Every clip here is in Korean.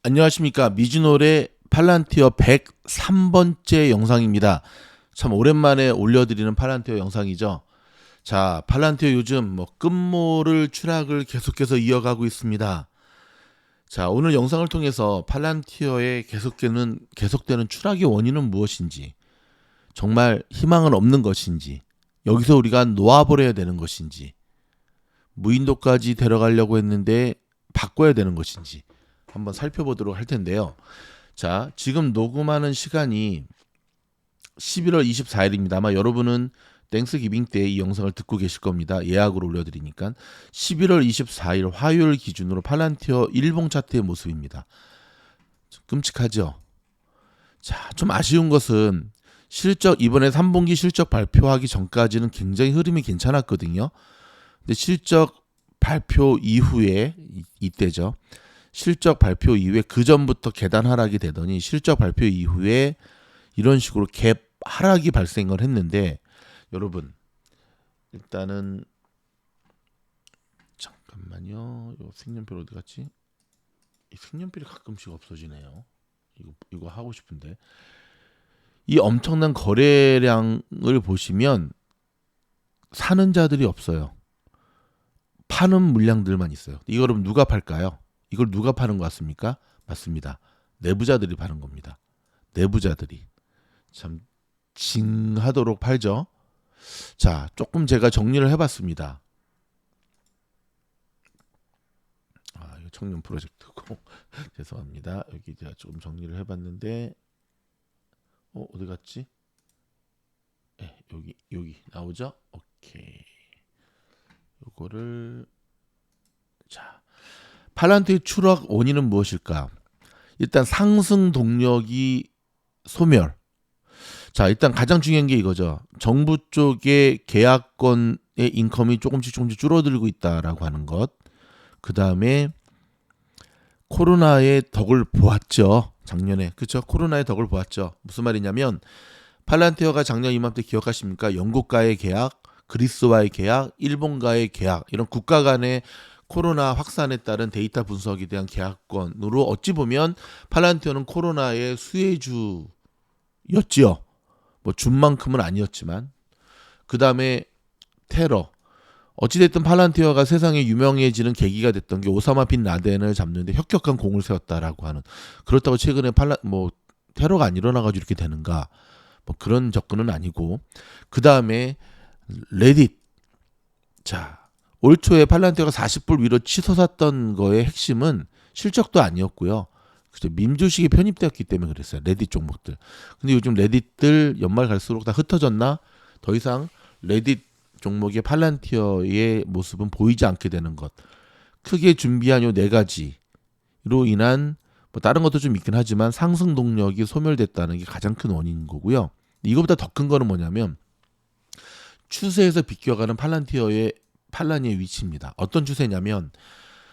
안녕하십니까. 미즈노래 팔란티어 103번째 영상입니다. 참 오랜만에 올려드리는 팔란티어 영상이죠. 자, 팔란티어 요즘 끝모를 추락을 계속해서 이어가고 있습니다. 자, 오늘 영상을 통해서 팔란티어의 계속되는 추락의 원인은 무엇인지, 정말 희망은 없는 것인지, 여기서 우리가 놓아버려야 되는 것인지, 무인도까지 데려가려고 했는데 바꿔야 되는 것인지 한번 살펴보도록 할 텐데요. 자, 지금 녹음하는 시간이 11월 24일입니다. 아마 여러분은 땡스기빙 때 이 영상을 듣고 계실 겁니다. 예약으로 올려드리니까 11월 24일 화요일 기준으로 팔란티어 일봉 차트의 모습입니다. 끔찍하죠. 자, 좀 아쉬운 것은 이번에 3분기 실적 발표하기 전까지는 굉장히 흐름이 괜찮았거든요. 근데 실적 발표 이후에 이때죠. 실적 발표 이후에 그 전부터 계단 하락이 되더니 실적 발표 이후에 이런 식으로 갭 하락이 발생을 했는데, 여러분 일단은 잠깐만요. 요 색연필 어디 갔지? 이 색연필이 가끔씩 없어지네요. 이거 하고 싶은데, 이 엄청난 거래량을 보시면 사는 자들이 없어요. 파는 물량들만 있어요. 이거 여러분 누가 팔까요? 이걸 누가 파는 것 같습니까? 맞습니다. 내부자들이 파는 겁니다. 내부자들이 참 징하도록 팔죠. 자, 조금 제가 정리를 해봤습니다. 이거 청년 프로젝트고 죄송합니다. 여기 제가 조금 정리를 해봤는데 어디 갔지? 네, 여기 나오죠? 오케이. 요거를 자, 팔란티의 추락 원인은 무엇일까? 일단 상승 동력이 소멸. 자, 일단 가장 중요한 게 이거죠. 정부 쪽의 계약권의 인컴이 조금씩 줄어들고 있다라고 하는 것. 그 다음에 코로나의 덕을 보았죠. 작년에. 그렇죠? 코로나의 덕을 보았죠. 무슨 말이냐면 팔란티어가 작년 이맘때 기억하십니까? 영국과의 계약, 그리스와의 계약, 일본과의 계약, 이런 국가 간의 코로나 확산에 따른 데이터 분석에 대한 계약권으로 어찌 보면 팔란티어는 코로나의 수혜주였지요. 준 만큼은 아니었지만. 그 다음에 테러. 어찌됐든 팔란티어가 세상에 유명해지는 계기가 됐던 게 오사마 빈 라덴을 잡는데 혁혁한 공을 세웠다라고 하는. 그렇다고 최근에 테러가 안 일어나가지고 이렇게 되는가? 그런 접근은 아니고. 그 다음에 레딧. 자, 올 초에 팔란티어가 40불 위로 치솟았던 거의 핵심은 실적도 아니었고요. 민주식이 편입되었기 때문에 그랬어요. 레딧 종목들. 근데 요즘 레딧들 연말 갈수록 다 흩어졌나? 더 이상 레딧 종목의 팔란티어의 모습은 보이지 않게 되는 것. 크게 준비한 요 네 가지로 인한 다른 것도 좀 있긴 하지만 상승 동력이 소멸됐다는 게 가장 큰 원인인 거고요. 이거보다 더 큰 거는 뭐냐면 추세에서 비껴가는 팔란티어의 위치입니다. 어떤 추세냐면,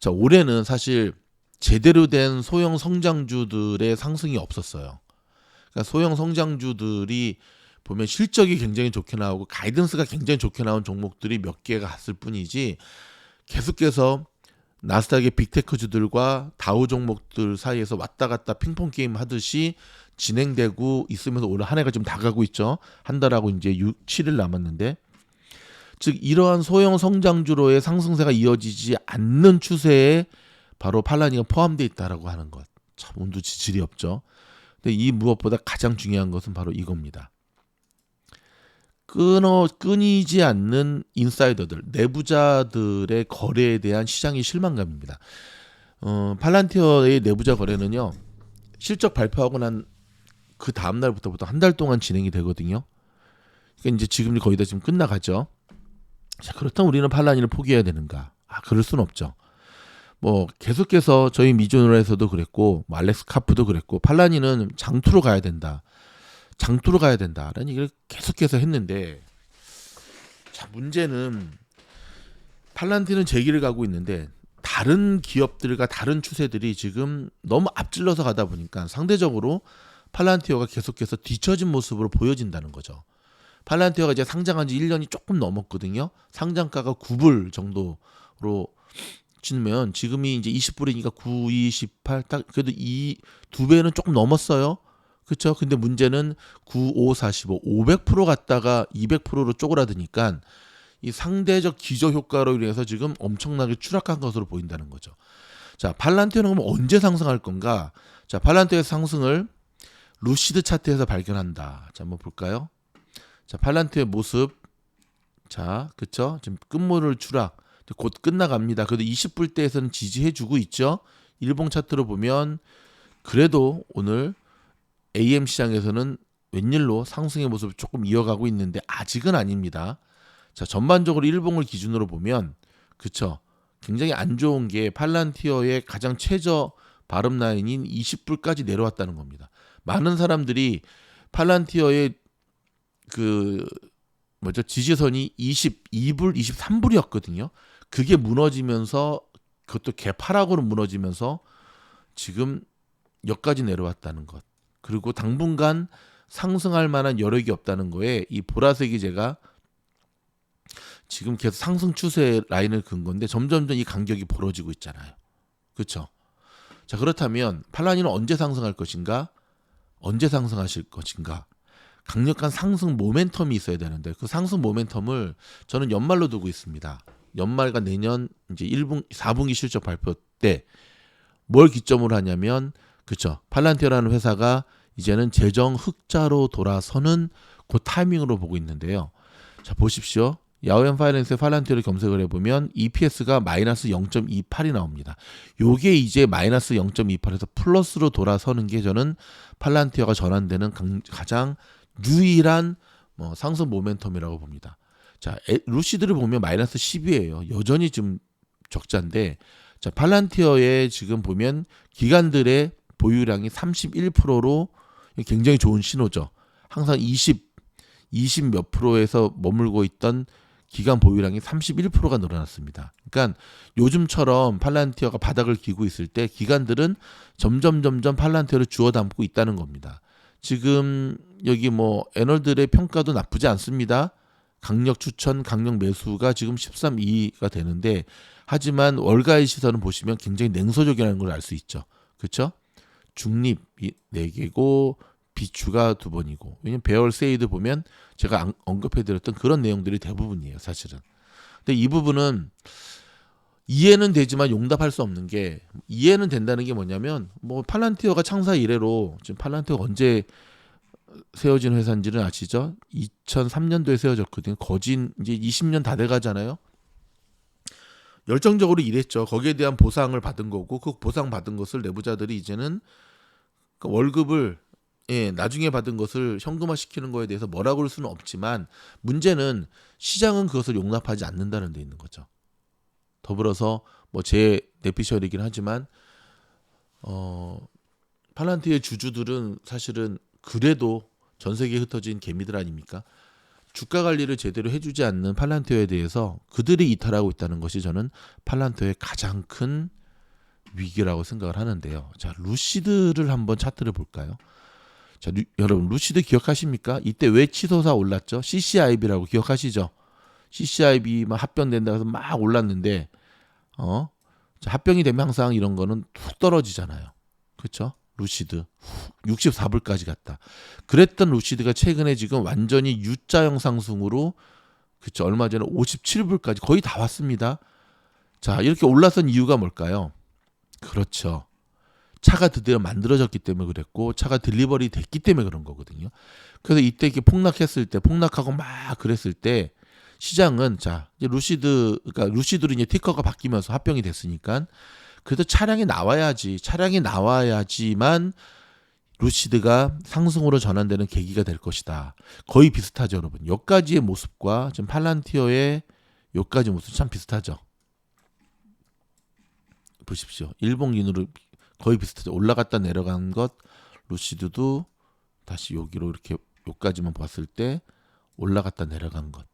자, 올해는 사실 제대로 된 소형 성장주들의 상승이 없었어요. 그러니까 소형 성장주들이 보면 실적이 굉장히 좋게 나오고 가이던스가 굉장히 좋게 나온 종목들이 몇 개가 갔을 뿐이지, 계속해서 나스닥의 빅테크주들과 다우 종목들 사이에서 왔다 갔다 핑퐁 게임 하듯이 진행되고 있으면서 올해 한 해가 좀 다 가고 있죠. 한 달하고 이제 6, 7일 남았는데, 즉 이러한 소형 성장주로의 상승세가 이어지지 않는 추세에 바로 팔라니가 포함되어 있다라고 하는 것. 참 운도 지질이 없죠. 근데 이 무엇보다 가장 중요한 것은 바로 이겁니다. 끊이지 않는 인사이더들, 내부자들의 거래에 대한 시장의 실망감입니다. 팔란티어의 내부자 거래는요, 실적 발표하고 난 그 다음 날부터 한 달 동안 진행이 되거든요. 그러니까 이제 지금 거의 다 지금 끝나가죠. 자, 그렇다면 우리는 팔라니를 포기해야 되는가? 그럴 수는 없죠. 계속해서 저희 미즈노라에서도 그랬고, 알렉스 카프도 그랬고, 팔라니는 장투로 가야 된다. 장투로 가야 된다라는 얘기를 계속해서 했는데, 자, 문제는 팔란티는 제 길을 가고 있는데 다른 기업들과 다른 추세들이 지금 너무 앞질러서 가다 보니까 상대적으로 팔란티어가 계속해서 뒤처진 모습으로 보여진다는 거죠. 팔란티어가 이제 상장한 지 1년이 조금 넘었거든요. 상장가가 9불 정도로 치면 지금이 이제 20불이니까 9, 2, 18, 딱 그래도 이 두 배는 조금 넘었어요. 그렇죠? 근데 문제는 9, 5, 45, 500% 갔다가 200%로 쪼그라드니까 이 상대적 기저 효과로 인해서 지금 엄청나게 추락한 것으로 보인다는 거죠. 자, 팔란티어는 그럼 언제 상승할 건가? 자, 팔란티어의 상승을 루시드 차트에서 발견한다. 자, 한번 볼까요? 자, 팔란티어의 모습. 자, 그쵸? 지금 끝물을 추락. 곧 끝나갑니다. 그래도 20불대에서는 지지해주고 있죠. 일봉 차트로 보면 그래도 오늘 AM 시장에서는 웬일로 상승의 모습을 조금 이어가고 있는데 아직은 아닙니다. 자, 전반적으로 일봉을 기준으로 보면 그쵸? 굉장히 안 좋은 게 팔란티어의 가장 최저 바름 라인인 20불까지 내려왔다는 겁니다. 많은 사람들이 팔란티어의 그 뭐죠? 지지선이 22불, 23불이었거든요. 그게 무너지면서 그것도 개파락으로 무너지면서 지금 여기까지 내려왔다는 것. 그리고 당분간 상승할 만한 여력이 없다는 거에 이 보라색이 제가 지금 계속 상승 추세 라인을 긋은 건데 점점점 이 간격이 벌어지고 있잖아요. 그렇죠? 자, 그렇다면 팔라니는 언제 상승할 것인가? 언제 상승하실 것인가? 강력한 상승 모멘텀이 있어야 되는데 그 상승 모멘텀을 저는 연말로 두고 있습니다. 연말과 내년 이제 1분 4분기 실적 발표 때 뭘 기점으로 하냐면 그렇죠. 팔란티어라는 회사가 이제는 재정 흑자로 돌아서는 그 타이밍으로 보고 있는데요. 자, 보십시오. 야후엔 파이낸스의 팔란티어를 검색을 해보면 EPS가 마이너스 0.28이 나옵니다. 요게 이제 마이너스 0.28에서 플러스로 돌아서는 게 저는 팔란티어가 전환되는 가장 유일한 상승 모멘텀이라고 봅니다. 자, 루시드를 보면 마이너스 10이에요. 여전히 좀 적자인데 자, 팔란티어에 지금 보면 기관들의 보유량이 31%로 굉장히 좋은 신호죠. 항상 20 몇 프로에서 머물고 있던 기관 보유량이 31%가 늘어났습니다. 그러니까 요즘처럼 팔란티어가 바닥을 기고 있을 때 기관들은 점점 팔란티어를 주워 담고 있다는 겁니다. 지금 여기 애널들의 평가도 나쁘지 않습니다. 강력 추천, 강력 매수가 지금 13.2가 되는데 하지만 월가의 시선을 보시면 굉장히 냉소적이라는 걸 알 수 있죠. 그렇죠? 중립이 4개고 비추가 2번이고 왜냐면 배열 세이드 보면 제가 언급해드렸던 그런 내용들이 대부분이에요. 사실은. 근데 이 부분은 이해는 되지만 용납할 수 없는 게 이해는 된다는 게 뭐냐면 팔란티어가 창사 이래로 지금 팔란티어가 언제 세워진 회사인지는 아시죠? 2003년도에 세워졌거든요. 거진 이제 20년 다 돼가잖아요. 열정적으로 일했죠. 거기에 대한 보상을 받은 거고 그 보상 받은 것을 내부자들이 이제는 월급을 나중에 받은 것을 현금화 시키는 거에 대해서 뭐라고 할 수는 없지만 문제는 시장은 그것을 용납하지 않는다는 데 있는 거죠. 더불어서 제 내피셜이긴 하지만 팔란티의 주주들은 사실은 그래도 전 세계에 흩어진 개미들 아닙니까? 주가 관리를 제대로 해주지 않는 팔란티어에 대해서 그들이 이탈하고 있다는 것이 저는 팔란티어의 가장 큰 위기라고 생각을 하는데요. 자, 루시드를 한번 차트를 볼까요? 자, 여러분 루시드 기억하십니까? 이때 왜 치솟아 올랐죠? CCIB라고 기억하시죠? CCIB만 합병된다 해서 막 올랐는데 자, 합병이 되면 항상 이런 거는 툭 떨어지잖아요. 그렇죠? 루시드 64불까지 갔다. 그랬던 루시드가 최근에 지금 완전히 U자형 상승으로 그쵸 얼마 전에 57불까지 거의 다 왔습니다. 자, 이렇게 올라선 이유가 뭘까요? 그렇죠. 차가 드디어 만들어졌기 때문에 그랬고 차가 딜리버리 됐기 때문에 그런 거거든요. 그래서 이때 이렇게 폭락했을 때 폭락하고 막 그랬을 때 시장은 자 이제 루시드로 이제 티커가 바뀌면서 합병이 됐으니까 그래도 차량이 나와야지만 루시드가 상승으로 전환되는 계기가 될 것이다. 거의 비슷하죠, 여러분. 여기까지의 모습과 지금 팔란티어의 여기까지 모습 참 비슷하죠. 보십시오. 일봉인으로 거의 비슷하죠. 올라갔다 내려간 것 루시드도 다시 여기로 이렇게 여기까지만 봤을 때 올라갔다 내려간 것.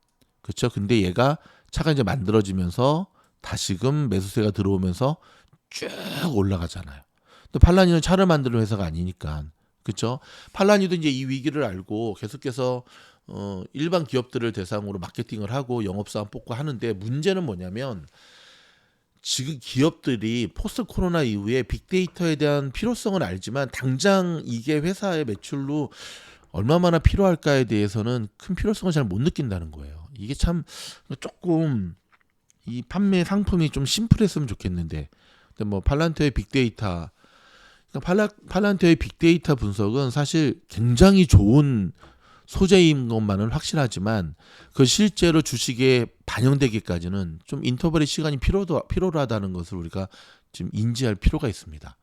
그렇죠? 근데 얘가 차가 이제 만들어지면서 다시금 매수세가 들어오면서 쭉 올라가잖아요. 또 팔라니는 차를 만드는 회사가 아니니까. 그렇죠? 팔라니도 이제 이 위기를 알고 계속해서 일반 기업들을 대상으로 마케팅을 하고 영업사원 뽑고 하는데 문제는 뭐냐면 지금 기업들이 포스트 코로나 이후에 빅데이터에 대한 필요성은 알지만 당장 이게 회사의 매출로 얼마나 필요할까에 대해서는 큰 필요성을 잘 못 느낀다는 거예요. 이게 참 조금 이 판매 상품이 좀 심플했으면 좋겠는데, 근데 뭐 팔란티어의 빅데이터, 그러니까 팔란티어의 빅데이터 분석은 사실 굉장히 좋은 소재인 것만은 확실하지만 그 실제로 주식에 반영되기까지는 좀 인터벌의 시간이 필요하다는 것을 우리가 지금 인지할 필요가 있습니다.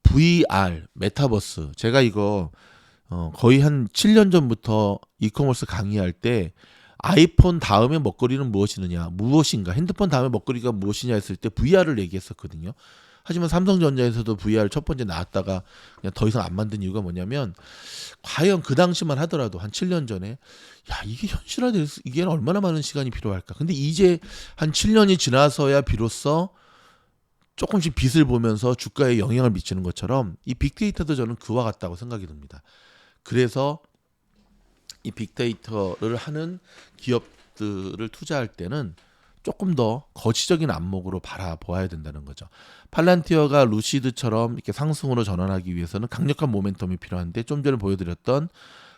VR, 메타버스, 제가 이거 거의 한 7년 전부터 이커머스 강의할 때 아이폰 다음에 먹거리는 무엇인가, 핸드폰 다음에 먹거리가 무엇이냐 했을 때 VR을 얘기했었거든요. 하지만 삼성전자에서도 VR 첫 번째 나왔다가 그냥 더 이상 안 만든 이유가 뭐냐면, 과연 그 당시만 하더라도 한 7년 전에 이게 이게 얼마나 많은 시간이 필요할까. 근데 이제 한 7년이 지나서야 비로소 조금씩 빛을 보면서 주가에 영향을 미치는 것처럼 이 빅데이터도 저는 그와 같다고 생각이 듭니다. 그래서 이 빅데이터를 하는 기업들을 투자할 때는 조금 더 거시적인 안목으로 바라보아야 된다는 거죠. 팔란티어가 루시드처럼 이렇게 상승으로 전환하기 위해서는 강력한 모멘텀이 필요한데, 좀 전에 보여드렸던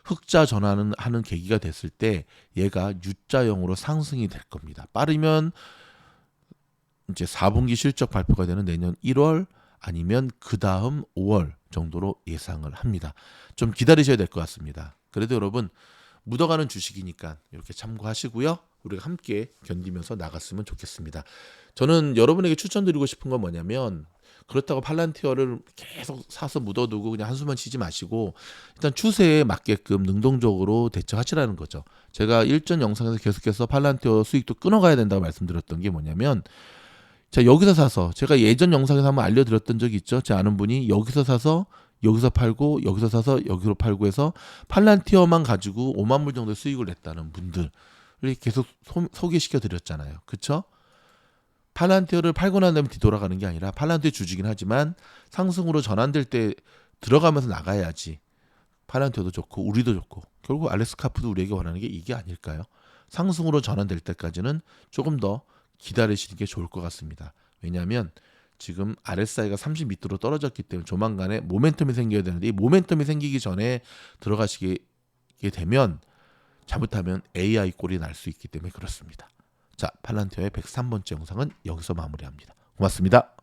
흑자 전환을 하는 계기가 됐을 때 얘가 U자형으로 상승이 될 겁니다. 빠르면 이제 4분기 실적 발표가 되는 내년 1월 아니면 그 다음 5월 정도로 예상을 합니다. 좀 기다리셔야 될 것 같습니다. 그래도 여러분, 묻어가는 주식이니까 이렇게 참고하시고요. 우리가 함께 견디면서 나갔으면 좋겠습니다. 저는 여러분에게 추천드리고 싶은 건 뭐냐면, 그렇다고 팔란티어를 계속 사서 묻어두고 그냥 한숨만 쉬지 마시고 일단 추세에 맞게끔 능동적으로 대처하시라는 거죠. 제가 일전 영상에서 계속해서 팔란티어 수익도 끊어가야 된다고 말씀드렸던 게 뭐냐면, 자, 여기서 사서, 제가 예전 영상에서 한번 알려드렸던 적이 있죠. 제 아는 분이 여기서 사서 여기서 팔고, 여기서 사서 여기로 팔고 해서 팔란티어만 가지고 5만 불 정도 수익을 냈다는 분들을 계속 소개시켜 드렸잖아요. 그쵸? 팔란티어를 팔고 난 다음에 뒤돌아가는 게 아니라, 팔란티어 주주긴 하지만 상승으로 전환될 때 들어가면서 나가야지 팔란티어도 좋고 우리도 좋고, 결국 알렉스 카프도 우리에게 원하는 게 이게 아닐까요? 상승으로 전환될 때까지는 조금 더 기다리시는 게 좋을 것 같습니다. 왜냐하면 지금 RSI가 30 밑으로 떨어졌기 때문에 조만간에 모멘텀이 생겨야 되는데, 이 모멘텀이 생기기 전에 들어가시게 되면 잘못하면 AI 꼴이 날 수 있기 때문에 그렇습니다. 자, 팔란티어의 103번째 영상은 여기서 마무리합니다. 고맙습니다.